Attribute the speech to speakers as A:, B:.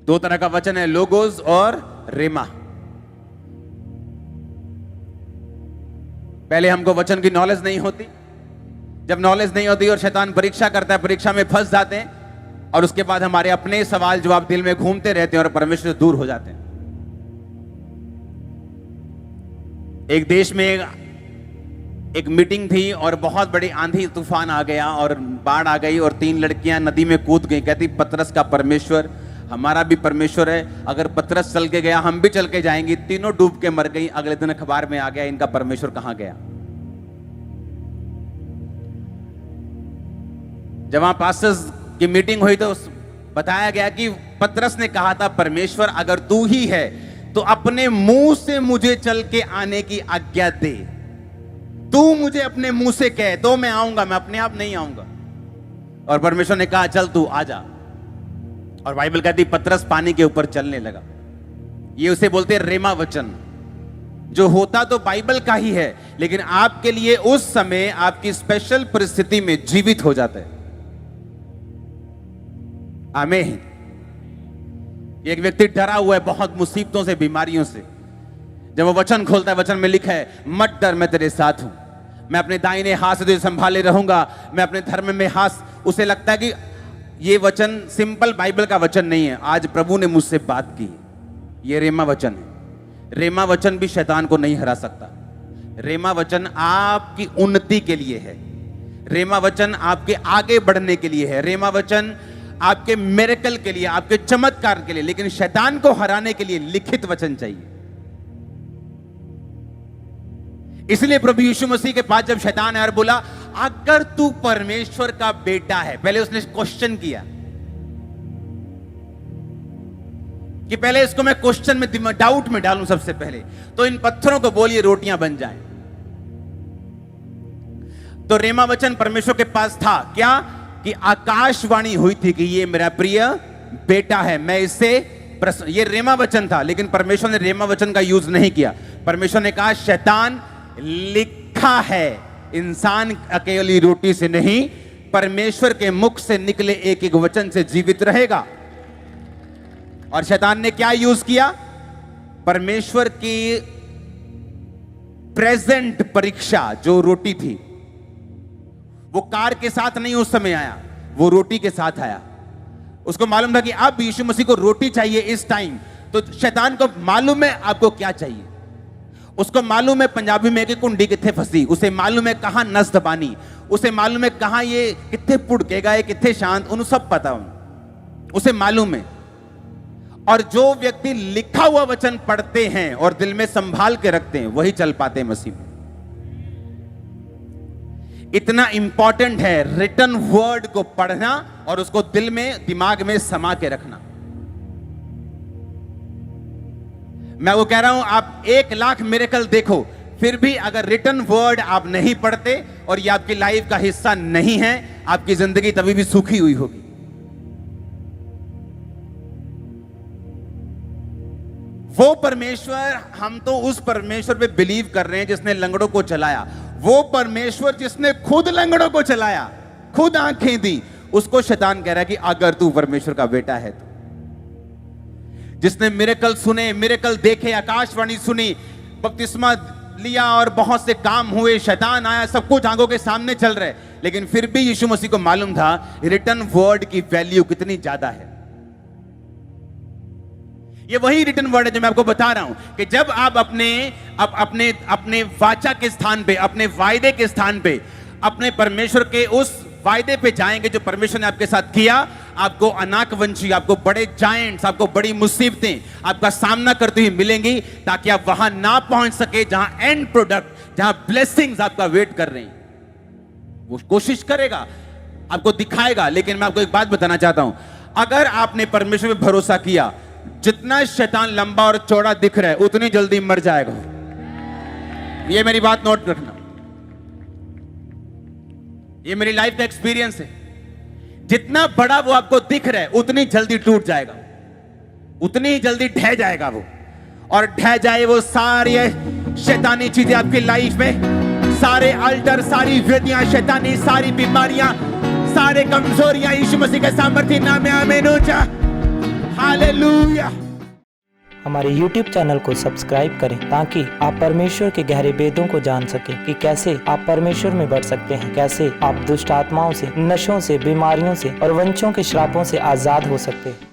A: दो तरह का वचन है, लोगोस और रेमा। पहले हमको वचन की नॉलेज नहीं होती। जब नॉलेज नहीं होती और शैतान परीक्षा करता है, परीक्षा में फंस जाते हैं और उसके बाद हमारे अपने सवाल जवाब दिल में घूमते रहते हैं और परमेश्वर से दूर हो जाते हैं। एक देश में एक मीटिंग थी और बहुत बड़ी आंधी तूफान आ गया और बाढ़ आ गई और 3 लड़कियां नदी में कूद गई। कहती, पतरस का परमेश्वर हमारा भी परमेश्वर है, अगर पतरस चल के गया हम भी चल के जाएंगी। तीनों डूब के मर गई। अगले दिन अखबार में आ गया, इनका परमेश्वर कहां गया। जब वहां पास्टर्स की मीटिंग हुई तो बताया गया कि पतरस ने कहा था, परमेश्वर अगर तू ही है तो अपने मुंह से मुझे चल के आने की आज्ञा दे। तू मुझे अपने मुंह से कह तो मैं आऊंगा, मैं अपने आप नहीं आऊंगा। और परमेश्वर ने कहा, चल तू आ जा। और बाइबल कहती पतरस पानी के ऊपर चलने लगा। ये उसे बोलते हैं रेमा वचन, जो होता तो बाइबल का ही है लेकिन आपके लिए उस समय आपकी स्पेशल परिस्थिति में जीवित हो जाता है। आमीन। एक व्यक्ति डरा हुआ है बहुत मुसीबतों से, बीमारियों से। जब वो वचन खोलता है, वचन में लिखा है, मत डर, मैं तेरे साथ हूं, मैं अपने दाहिने हाथ से तुझे संभाले रहूंगा, मैं अपने धर्म में हाथ। उसे लगता है कि ये वचन सिंपल बाइबल का वचन नहीं है, आज प्रभु ने मुझसे बात की। ये रेमा वचन है। रेमा वचन भी शैतान को नहीं हरा सकता। रेमा वचन आपकी उन्नति के लिए है। रेमा वचन आपके आगे बढ़ने के लिए है। रेमा वचन आपके मिरेकल के लिए, आपके चमत्कार के लिए। लेकिन शैतान को हराने के लिए लिखित वचन चाहिए। इसलिए प्रभु यीशु मसीह के पास जब शैतान आया और बोला, अगर तू परमेश्वर का बेटा है, पहले उसने क्वेश्चन किया कि पहले इसको मैं क्वेश्चन में, डाउट में डालूं सबसे पहले, तो इन पत्थरों को बोलिए रोटियां बन जाएं। तो रेमा वचन परमेश्वर के पास था क्या? कि आकाशवाणी हुई थी कि ये मेरा प्रिय बेटा है, मैं इससे प्रसन्न। ये रेमा वचन था, लेकिन परमेश्वर ने रेमा वचन का यूज नहीं किया। परमेश्वर ने कहा, शैतान, लिखा है इंसान अकेली रोटी से नहीं, परमेश्वर के मुख से निकले एक एक वचन से जीवित रहेगा। और शैतान ने क्या यूज किया? परमेश्वर की प्रेजेंट परीक्षा, जो रोटी थी, वो कार के साथ नहीं उस समय आया, वो रोटी के साथ आया। उसको मालूम था कि अब यीशु मसीह को रोटी चाहिए इस टाइम। तो शैतान को मालूम है आपको क्या चाहिए। उसको मालूम है पंजाबी में कि कुंडी किथे फंसी, उसे मालूम है कहां नस दबानी, उसे मालूम है कहां ये किथे पुड़केगा, ये किथे शांत, उन्हें सब पता, उसे मालूम है। और जो व्यक्ति लिखा हुआ वचन पढ़ते हैं और दिल में संभाल के रखते हैं, वही चल पाते हैं मसीह में। इतना इंपॉर्टेंट है रिटन वर्ड को पढ़ना और उसको दिल में, दिमाग में समा के रखना। मैं वो कह रहा हूं, आप 1 लाख मिरेकल देखो, फिर भी अगर रिटन वर्ड आप नहीं पढ़ते और ये आपकी लाइफ का हिस्सा नहीं है, आपकी जिंदगी तभी भी सूखी हुई होगी। वो परमेश्वर, हम तो उस परमेश्वर पे बिलीव कर रहे हैं जिसने लंगड़ों को चलाया। वो परमेश्वर जिसने खुद लंगड़ों को चलाया, खुद आंखें दी, उसको शैतान कह रहा है कि अगर तू परमेश्वर का बेटा है तो। जिसने मिरेकल सुने, मिरेकल देखे, आकाशवाणी सुनी, बपतिस्मा लिया और बहुत से काम हुए, शैतान आया, सब कुछ आंखों के सामने चल रहा है, लेकिन फिर भी यीशु मसीह को मालूम था रिटन वर्ड की वैल्यू कितनी ज्यादा है। ये वही रिटन वर्ड है जो मैं आपको बता रहा हूं कि जब आप अपने वाचा के स्थान पे, अपने वायदे के स्थान पे, अपने परमेश्वर के उस वायदे पे जाएंगे जो परमेश्वर ने आपके साथ किया, आपको अनाकवंशी, आपको बड़े जायंट्स, आपको बड़ी मुसीबतें आपका सामना करते हुए मिलेंगी, ताकि आप वहां ना पहुंच सके जहां एंड प्रोडक्ट, जहां ब्लेसिंग्स आपका वेट कर रही हैं। वो कोशिश करेगा, आपको दिखाएगा। लेकिन मैं आपको एक बात बताना चाहता हूं, अगर आपने परमेश्वर पे भरोसा किया, जितना शैतान लंबा और चौड़ा दिख रहा है उतनी जल्दी मर जाएगा। ये मेरी बात नोट रखना, ये मेरी लाइफ का एक्सपीरियंस है। जितना बड़ा वो आपको दिख रहा है उतनी जल्दी टूट जाएगा, उतनी ही जल्दी ढह जाएगा वो। और ढह जाए वो सारी शैतानी चीजें आपकी लाइफ में, सारे अल्टर, सारी वेदियां शैतानी, सारी बीमारियां, सारे कमजोरियां यीशु मसीह के सामर्थ्य नाम में आमीन हो जा। हालेलुया।
B: हमारे YouTube चैनल को सब्सक्राइब करें ताकि आप परमेश्वर के गहरे वेदों को जान सकें कि कैसे आप परमेश्वर में बढ़ सकते हैं, कैसे आप दुष्ट आत्माओं से, नशों से, बीमारियों से और वंशों के श्रापों से आजाद हो सकते हैं।